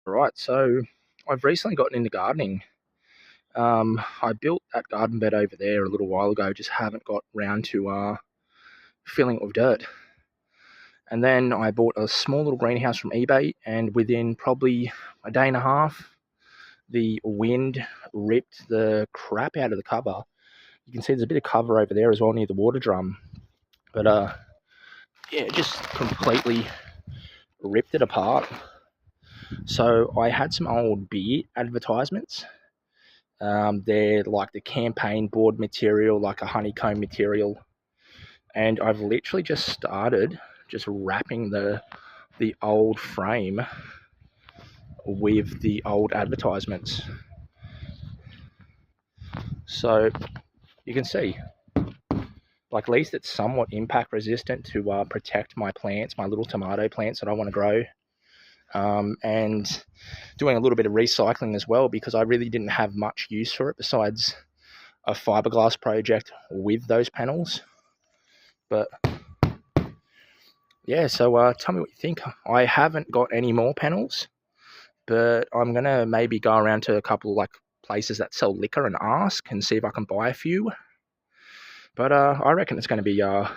Right, so I've recently gotten into gardening. I built that garden bed over there a little while ago, just haven't got round to filling it with dirt. And then I bought a small little greenhouse from eBay, and within probably a day and a half, the wind ripped the crap out of the cover. You can see there's a bit of cover over there as well near the water drum. But yeah, it just completely ripped it apart. So I had some old beer advertisements. They're like the campaign board material, like a honeycomb material. And I've literally just started just wrapping the old frame with the old advertisements. So you can see, like, at least it's somewhat impact resistant to protect my plants, my little tomato plants that I want to grow. And doing a little bit of recycling as well, because I really didn't have much use for it besides a fiberglass project with those panels. But yeah, so tell me what you think. I haven't got any more panels, but I'm going to maybe go around to a couple like places that sell liquor and ask and see if I can buy a few. But I reckon it's going to be a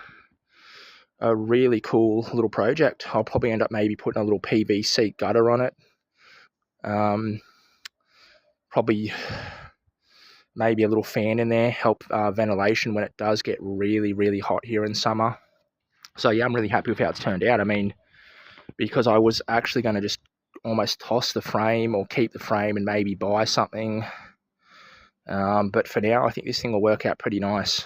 really cool little project. I'll probably end up maybe putting a little PVC gutter on it. Probably maybe a little fan in there, help ventilation when it does get really, really hot here in summer. So yeah, I'm really happy with how it's turned out. I mean, because I was actually going to just almost toss the frame or keep the frame and maybe buy something. But for now, I think this thing will work out pretty nice.